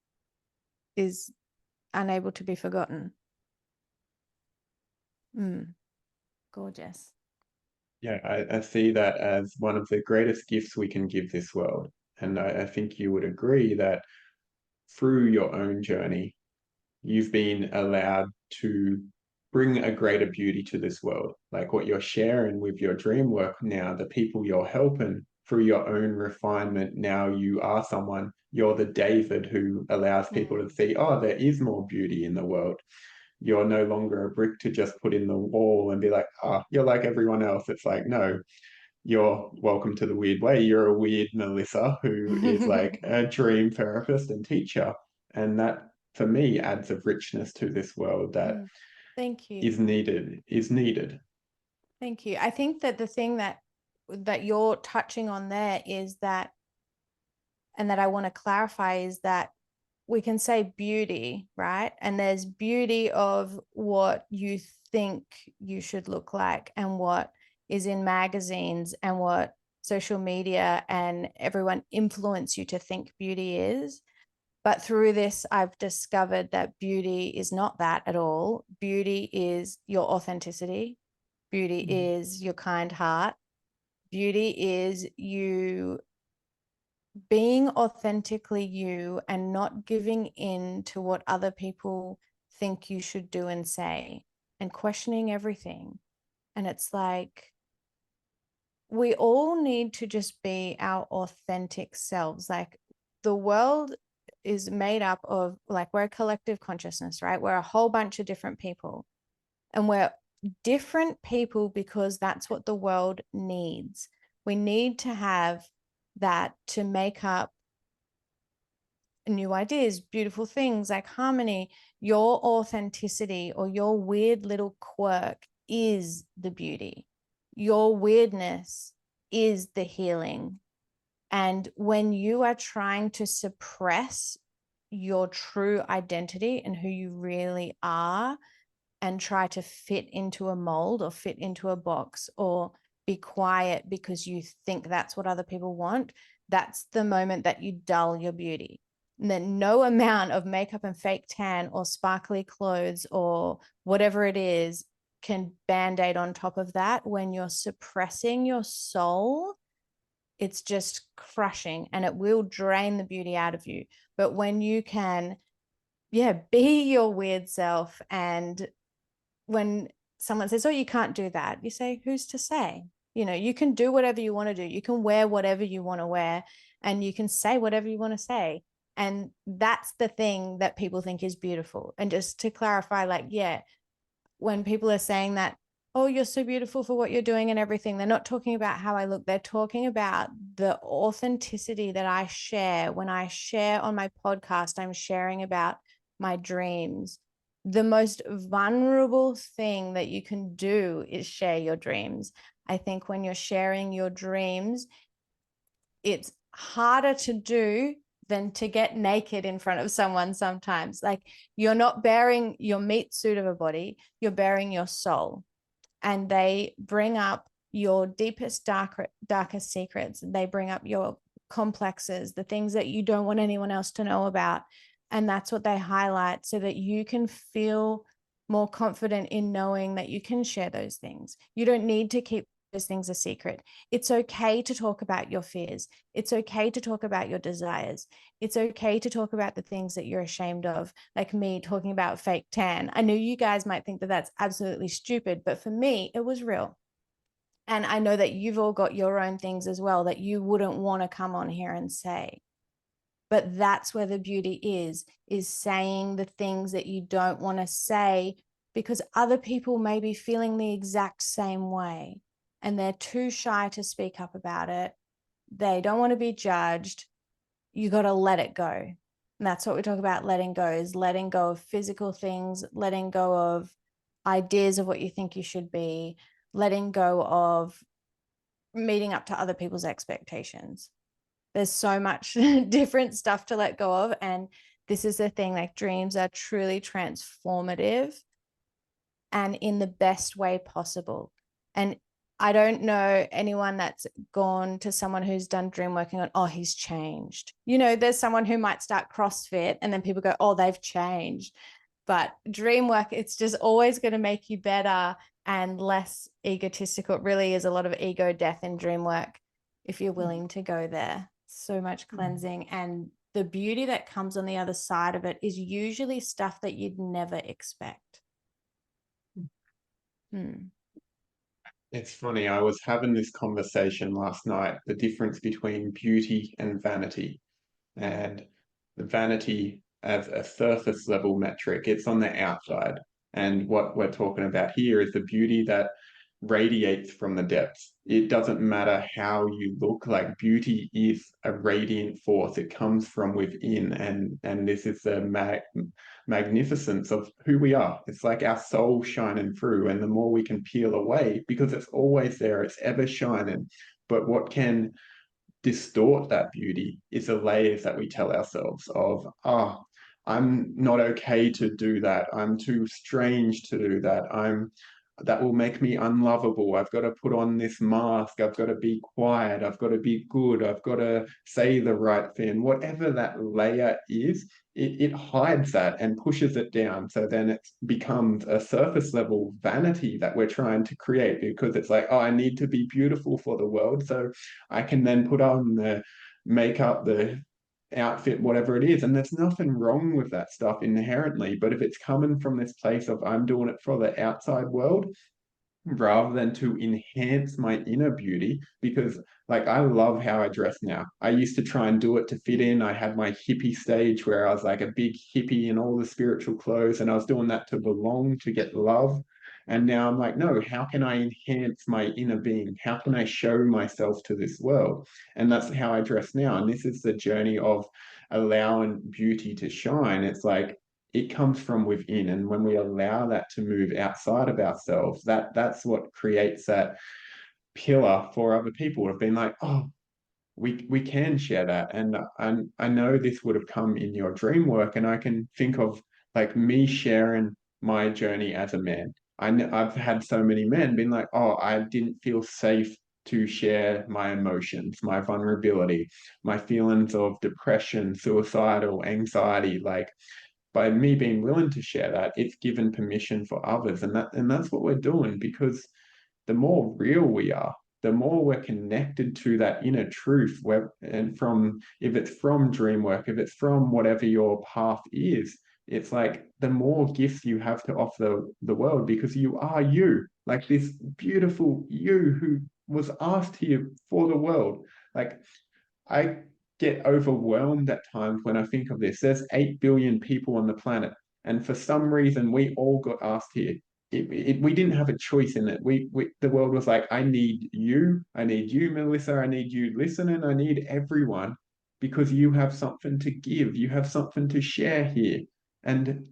is unable to be forgotten. Gorgeous. Yeah, I see that as one of the greatest gifts we can give this world. And I think you would agree that through your own journey, you've been allowed to bring a greater beauty to this world. Like what you're sharing with your dream work now, the people you're helping through your own refinement, now you are someone, you're the David who allows people to Mm. see, oh, there is more beauty in the world. You're no longer a brick to just put in the wall and be like, oh, you're like everyone else. It's like, no, you're welcome to the weird way. You're a weird Melissa who is like a dream therapist and teacher. And that, for me, adds a richness to this world that Thank you. is needed, is needed. Thank you. I think that the thing that you're touching on there is that, and that I want to clarify, is that we can say beauty, right? And there's beauty of what you think you should look like and what is in magazines and what social media and everyone influence you to think beauty is. But through this, I've discovered that beauty is not that at all. Beauty is your authenticity. Beauty is your kind heart. Beauty is you being authentically you and not giving in to what other people think you should do and say and questioning everything. And it's like, we all need to just be our authentic selves. Like the world is made up of, like, we're a collective consciousness, right? We're a whole bunch of different people, and we're different people because that's what the world needs. We need to have that to make up new ideas, beautiful things like harmony. Your authenticity or your weird little quirk is the beauty. Your weirdness is the healing. And when you are trying to suppress your true identity and who you really are and try to fit into a mold or fit into a box or be quiet because you think that's what other people want, that's the moment that you dull your beauty. And then no amount of makeup and fake tan or sparkly clothes or whatever it is can band-aid on top of that. When you're suppressing your soul, it's just crushing and it will drain the beauty out of you. But when you can, be your weird self, and when someone says, oh, you can't do that, you say, who's to say? You can do whatever you want to do. You can wear whatever you want to wear and you can say whatever you want to say. And that's the thing that people think is beautiful. And just to clarify, like, when people are saying that, oh, you're so beautiful for what you're doing and everything, they're not talking about how I look. They're talking about the authenticity that I share. When I share on my podcast, I'm sharing about my dreams. The most vulnerable thing that you can do is share your dreams. I think when you're sharing your dreams, it's harder to do than to get naked in front of someone sometimes. Like, you're not bearing your meat suit of a body, you're bearing your soul. And they bring up your deepest, darkest secrets. They bring up your complexes, the things that you don't want anyone else to know about. And that's what they highlight so that you can feel more confident in knowing that you can share those things. You don't need to keep those things a secret. It's okay to talk about your fears. It's okay to talk about your desires. It's okay to talk about the things that you're ashamed of, like me talking about fake tan. I know you guys might think that that's absolutely stupid, but for me, it was real. And I know that you've all got your own things as well that you wouldn't want to come on here and say. But that's where the beauty is saying the things that you don't want to say, because other people may be feeling the exact same way and they're too shy to speak up about it. They don't want to be judged. You got to let it go. And that's what we talk about, letting go, is letting go of physical things, letting go of ideas of what you think you should be, letting go of meeting up to other people's expectations. There's so much different stuff to let go of. And this is the thing, like dreams are truly transformative and in the best way possible. And I don't know anyone that's gone to someone who's done dream working on, oh, he's changed. You know, there's someone who might start CrossFit and then people go, oh, they've changed. But dream work, it's just always going to make you better and less egotistical. It really is a lot of ego death in dream work if you're willing to go there. So much cleansing. And the beauty that comes on the other side of it is usually stuff that you'd never expect. It's funny, I was having this conversation last night, the difference between beauty and vanity. And the vanity as a surface level metric, it's on the outside. And what we're talking about here is the beauty that radiates from the depths. It doesn't matter how you look, like beauty is a radiant force. It comes from within, and this is the magnificence of who we are. It's like our soul shining through, and the more we can peel away, because it's always there, it's ever shining. But what can distort that beauty is the layers that we tell ourselves of, oh, I'm not okay to do that. I'm too strange to do that. That will make me unlovable. I've got to put on this mask. I've got to be quiet. I've got to be good. I've got to say the right thing. Whatever that layer is, it hides that and pushes it down. So then it becomes a surface level vanity that we're trying to create, because it's like, oh, I need to be beautiful for the world. So I can then put on the makeup, the outfit, whatever it is. And there's nothing wrong with that stuff inherently. But if it's coming from this place of I'm doing it for the outside world, rather than to enhance my inner beauty, because like I love how I dress now. I used to try and do it to fit in. I had my hippie stage where I was like a big hippie in all the spiritual clothes, and I was doing that to belong, to get love. And now I'm like, no, how can I enhance my inner being? How can I show myself to this world? And that's how I dress now. And this is the journey of allowing beauty to shine. It's like it comes from within, and when we allow that to move outside of ourselves, that's what creates that pillar for other people. Have been like, oh, we can share that. And I know this would have come in your dream work, and I can think of like me sharing my journey as a man. I've had so many men being like, oh, I didn't feel safe to share my emotions, my vulnerability, my feelings of depression, suicidal, anxiety. Like by me being willing to share that, it's given permission for others. And that's what we're doing, because the more real we are, the more we're connected to that inner truth. And from, if it's from dream work, if it's from whatever your path is, it's like the more gifts you have to offer the world, because you are you, like this beautiful you who was asked here for the world. Like I get overwhelmed at times when I think of this. There's 8 billion people on the planet, and for some reason, we all got asked here. We didn't have a choice in it. The world was like, I need you, Melissa, I need you listening, I need everyone, because you have something to give, you have something to share here. And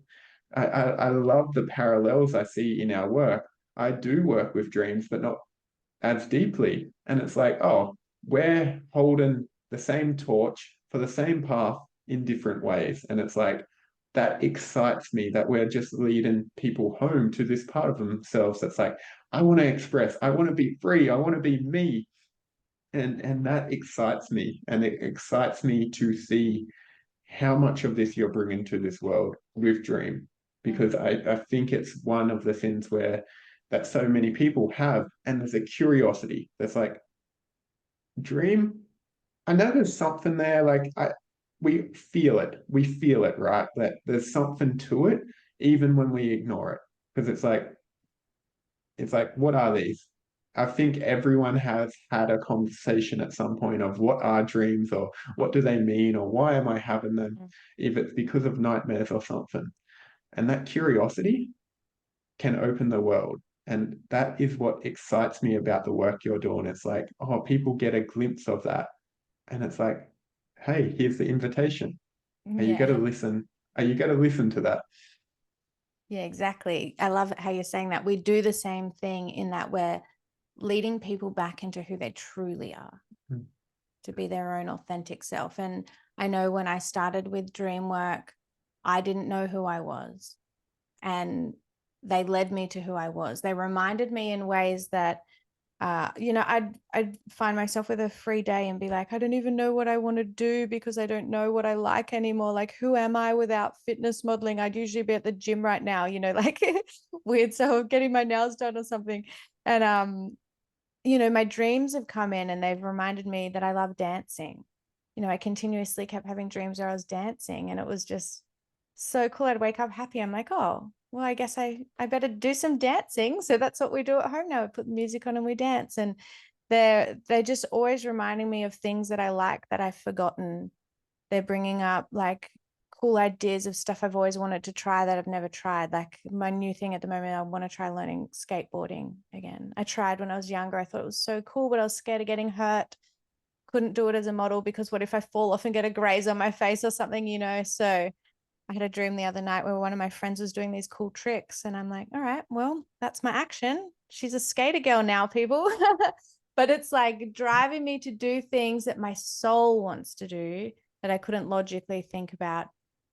I love the parallels I see in our work. I do work with dreams, but not as deeply. And it's like, oh, we're holding the same torch for the same path in different ways. And it's like, that excites me that we're just leading people home to this part of themselves that's like, I want to express, I want to be free, I want to be me. And that excites me. And it excites me to see how much of this you're bringing to this world with Dream, because I think it's one of the things where that so many people have, and there's a curiosity that's like, Dream, I know there's something there, like we feel it, right? That there's something to it, even when we ignore it, because it's like, what are these? I think everyone has had a conversation at some point of what are dreams, or what do they mean, or why am I having them, Mm. if it's because of nightmares or something. And that curiosity can open the world. And that is what excites me about the work you're doing. It's like, oh, people get a glimpse of that. And it's like, hey, here's the invitation. Are you going to Yeah. listen? Are you going to listen to that? Yeah, exactly. I love how you're saying that. We do the same thing in that we're leading people back into who they truly are, Mm. to be their own authentic self. And I know when I started with dream work, I didn't know who I was. And they led me to who I was. They reminded me in ways that I'd find myself with a free day and be like, I don't even know what I want to do because I don't know what I like anymore. Like, who am I without fitness modeling? I'd usually be at the gym right now, like weird. So getting my nails done or something. And my dreams have come in and they've reminded me that I love dancing. I continuously kept having dreams where I was dancing, and it was just so cool. I'd wake up happy. I'm like, oh, well, I guess I better do some dancing. So that's what we do at home now. We put the music on and we dance. And they're just always reminding me of things that I like that I've forgotten. They're bringing up like cool ideas of stuff I've always wanted to try that I've never tried. Like my new thing at the moment, I want to try learning skateboarding again. I tried when I was younger. I thought it was so cool, but I was scared of getting hurt. Couldn't do it as a model because what if I fall off and get a graze on my face or something? So I had a dream the other night where one of my friends was doing these cool tricks, and I'm like, all right, well, that's my action. She's a skater girl now, people. But it's like driving me to do things that my soul wants to do that I couldn't logically think about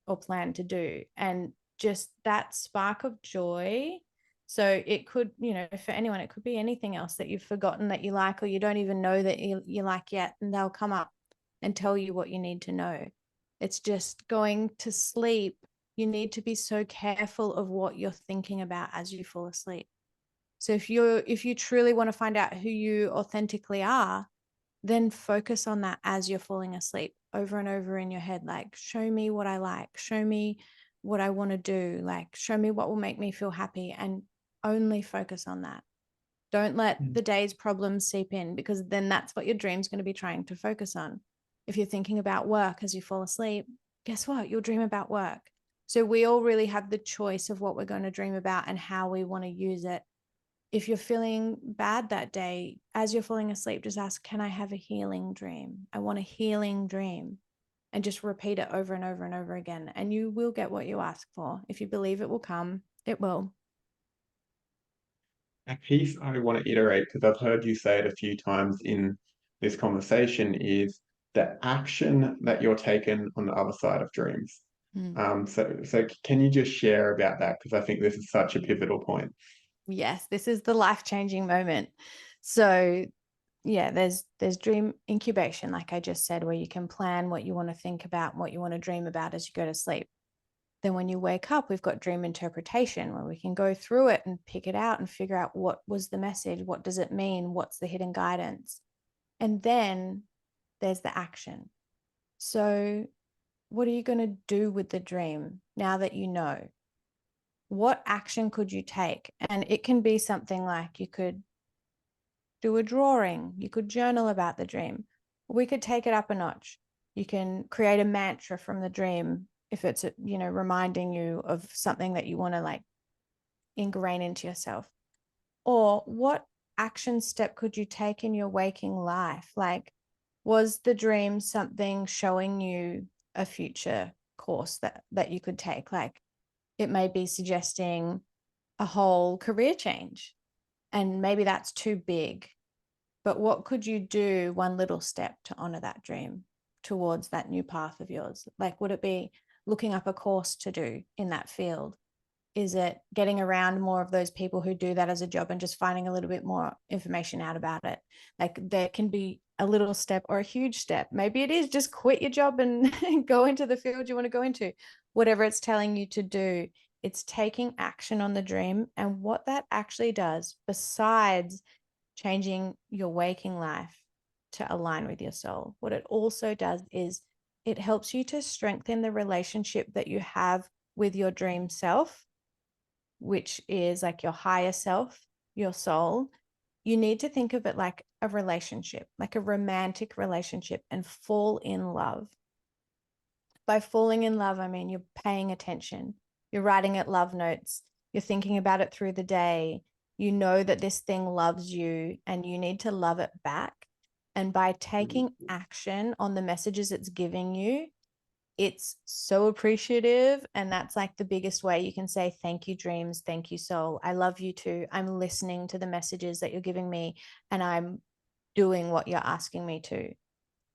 or plan to do. And just that spark of joy. So it could, for anyone, it could be anything else that you've forgotten that you like, or you don't even know that you like yet. And they'll come up and tell you what you need to know. It's just going to sleep. You need to be so careful of what you're thinking about as you fall asleep. So if you truly want to find out who you authentically are, then focus on that as you're falling asleep over and over in your head. Like, show me what I like, show me what I want to do, like, show me what will make me feel happy, and only focus on that. Don't let Mm. the day's problems seep in, because then that's what your dream's going to be trying to focus on. If you're thinking about work as you fall asleep, guess what? You'll dream about work. So we all really have the choice of what we're going to dream about and how we want to use it. If you're feeling bad that day, as you're falling asleep, just ask, can I have a healing dream? I want a healing dream. And just repeat it over and over and over again. And you will get what you ask for. If you believe it will come, it will. A piece I want to iterate, because I've heard you say it a few times in this conversation, is the action that you're taking on the other side of dreams. Mm. So can you just share about that? Because I think this is such a pivotal point. Yes, this is the life-changing moment. So yeah, there's dream incubation, like I just said, where you can plan what you want to think about, what you want to dream about as you go to sleep. Then when you wake up, we've got dream interpretation, where we can go through it and pick it out and figure out what was the message, what does it mean, what's the hidden guidance. And then there's the action. So what are you going to do with the dream now that you know? What action could you take? And it can be something like you could do a drawing, you could journal about the dream. We could take it up a notch. You can create a mantra from the dream if it's reminding you of something that you want to like ingrain into yourself. Or what action step could you take in your waking life? Like, was the dream something showing you a future course that you could take? Like, it may be suggesting a whole career change, and maybe that's too big. But what could you do one little step to honor that dream towards that new path of yours? Like, would it be looking up a course to do in that field? Is it getting around more of those people who do that as a job and just finding a little bit more information out about it? Like, there can be a little step or a huge step. Maybe it is just quit your job and go into the field you want to go into. Whatever it's telling you to do, it's taking action on the dream. And what that actually does, besides changing your waking life to align with your soul, what it also does is it helps you to strengthen the relationship that you have with your dream self, which is like your higher self, your soul. you need to think of it like a relationship, like a romantic relationship, and fall in love. By falling in love, I mean you're paying attention, you're writing it love notes, you're thinking about it through the day. You know that this thing loves you and you need to love it back. And by taking action on the messages it's giving you, it's so appreciative. And that's like the biggest way you can say, thank you, dreams. Thank you, soul. I love you too. I'm listening to the messages that you're giving me and I'm doing what you're asking me to.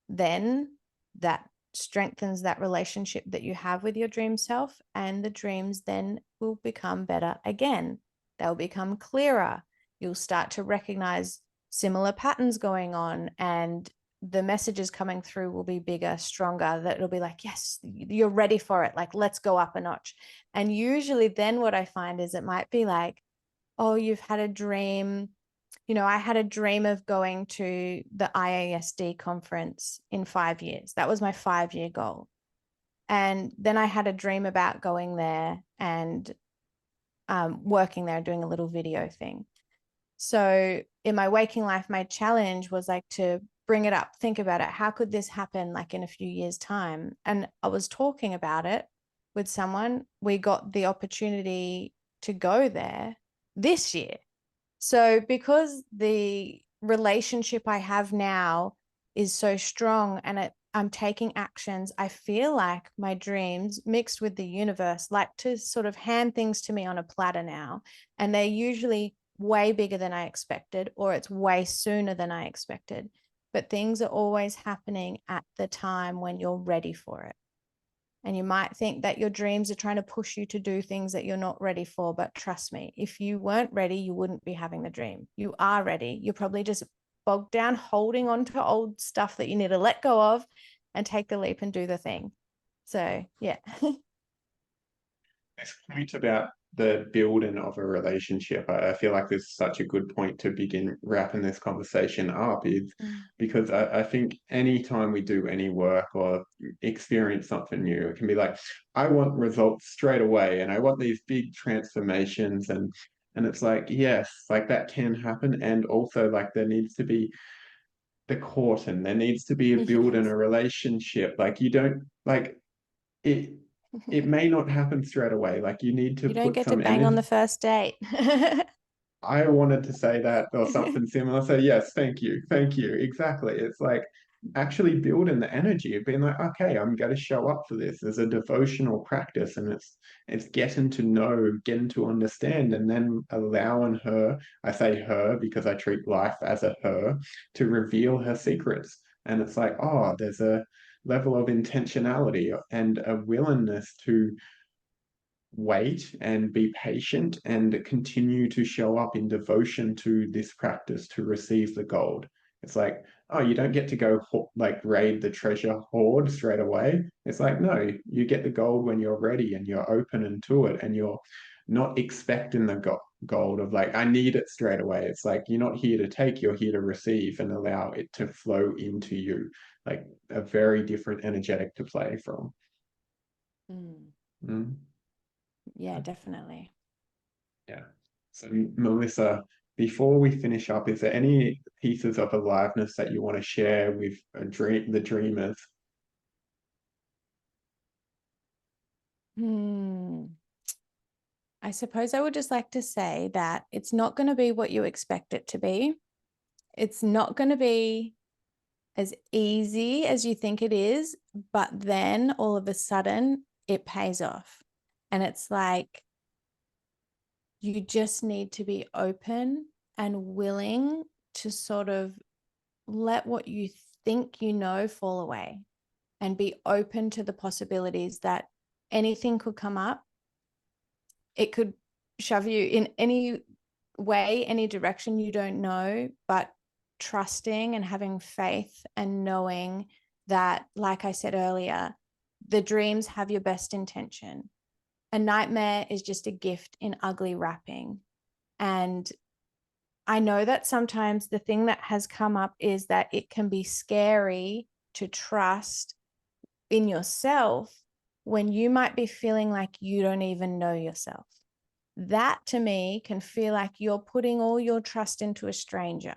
Then that strengthens that relationship that you have with your dream self, and the dreams then will become better again. They'll become clearer. You'll start to recognize similar patterns going on, and the messages coming through will be bigger, stronger, that it'll be like, yes, you're ready for it. Like, let's go up a notch. And usually then what I find is it might be like, oh, you've had a dream. I had a dream of going to the IASD conference in 5 years. That was my 5-year goal. And then I had a dream about going there and working there, doing a little video thing. So in my waking life, my challenge was like to bring it up, think about it. How could this happen like in a few years' time? And I was talking about it with someone. We got the opportunity to go there this year. So because the relationship I have now is so strong and I'm taking actions, I feel like my dreams mixed with the universe like to sort of hand things to me on a platter now. And they're usually way bigger than I expected, or it's way sooner than I expected. But things are always happening at the time when you're ready for it. And you might think that your dreams are trying to push you to do things that you're not ready for. But trust me, if you weren't ready, you wouldn't be having the dream. You are ready. You're probably just bogged down holding on to old stuff that you need to let go of and take the leap and do the thing. So, yeah. This point about the building of a relationship, I feel like this is such a good point to begin wrapping this conversation up, is because I think anytime we do any work or experience something new, it can be like, I want results straight away and I want these big transformations, and it's like, yes, like that can happen. And also like there needs to be the courting, there needs to be a build in a relationship. Like you don't like it may not happen straight away. Like you need to You don't put get to some bang on the energy. first date. I wanted to say that or something similar. So yes, thank you. Thank you. Exactly. It's like actually building the energy of being like, okay, I'm going to show up for this as a devotional practice. And it's getting to know, getting to understand, and then allowing her, I say her because I treat life as a her, to reveal her secrets. And it's like, oh, there's a level of intentionality and a willingness to wait and be patient and continue to show up in devotion to this practice to receive the gold. It's like, oh, you don't get to go like raid the treasure hoard straight away. It's like, no, you get the gold when you're ready and you're open into it and you're not expecting the gold of like, I need it straight away. It's like, you're not here to take, you're here to receive and allow it to flow into you. Like a very different energetic to play from. Mm. Yeah, definitely. Yeah. So, Melissa, before we finish up, is there any pieces of aliveness that you want to share with the dreamers? I suppose I would just like to say that it's not going to be what you expect it to be. It's not going to be as easy as you think it is, but then all of a sudden it pays off. And it's like you just need to be open and willing to sort of let what you think you know fall away and be open to the possibilities that anything could come up. It could shove you in any way, any direction you don't know, but trusting and having faith and knowing that, like I said earlier, the dreams have your best intention. A nightmare is just a gift in ugly wrapping. And I know that sometimes the thing that has come up is that it can be scary to trust in yourself when you might be feeling like you don't even know yourself. that to me can feel like you're putting all your trust into a stranger.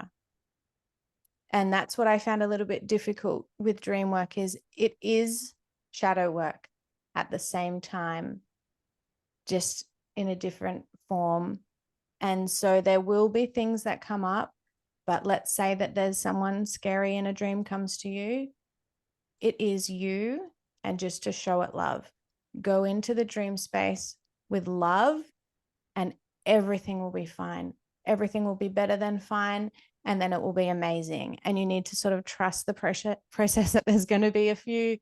And that's what I found a little bit difficult with dream work, is it is shadow work at the same time, just in a different form. And so there will be things that come up, but let's say that there's someone scary in a dream comes to you. It is you, and just to show it love. Go into the dream space with love, and everything will be fine. Everything will be better than fine, and then it will be amazing. And you need to sort of trust the process that there's going to be a few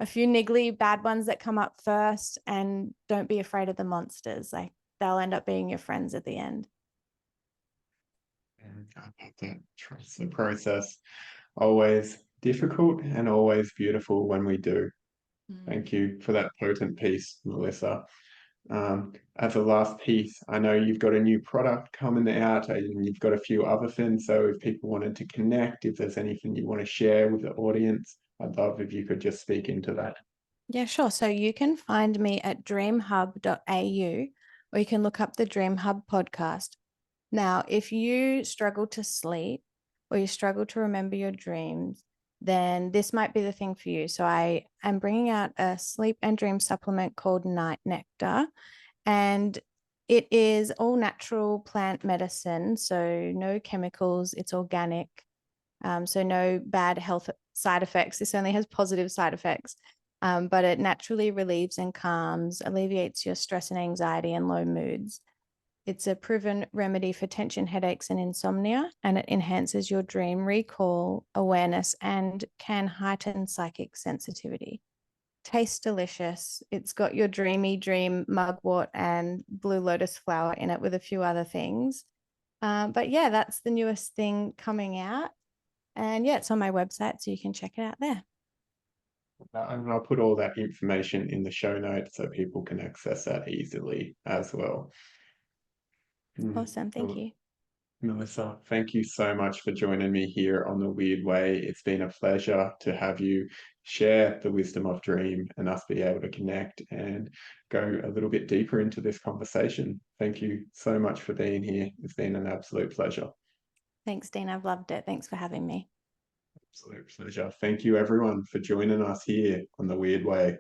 niggly bad ones that come up first, and don't be afraid of the monsters. Like, they'll end up being your friends at the end. And I love that. Trust the process. Always difficult and always beautiful when we do. Thank you for that potent piece, Melissa. As a last piece, I know you've got a new product coming out and you've got a few other things. So if people wanted to connect, if there's anything you want to share with the audience, I'd love if you could just speak into that. Yeah, sure. So you can find me at dreamhub.au, or you can look up the Dreamhub podcast. Now, if you struggle to sleep or you struggle to remember your dreams, then this might be the thing for you. So I am bringing out a sleep and dream supplement called Night Nectar, and it is all natural plant medicine. So no chemicals, it's organic. So no bad health side effects. This only has positive side effects. But it naturally relieves and calms, alleviates your stress and anxiety and low moods. It's a proven remedy for tension, headaches, and insomnia, and it enhances your dream recall, awareness, and can heighten psychic sensitivity. Tastes delicious. It's got your dreamy dream mugwort and blue lotus flower in it with a few other things. But yeah, that's the newest thing coming out. And yeah, it's on my website, so you can check it out there. And I'll put all that information in the show notes so people can access that easily as well. Awesome. Thank you. Melissa, thank you so much for joining me here on The Weird Way. It's been a pleasure to have you share the wisdom of dream and us be able to connect and go a little bit deeper into this conversation. Thank you so much for being here. It's been an absolute pleasure. Thanks, Dean. I've loved it. Thanks for having me. Absolute pleasure. Thank you, everyone, for joining us here on The Weird Way.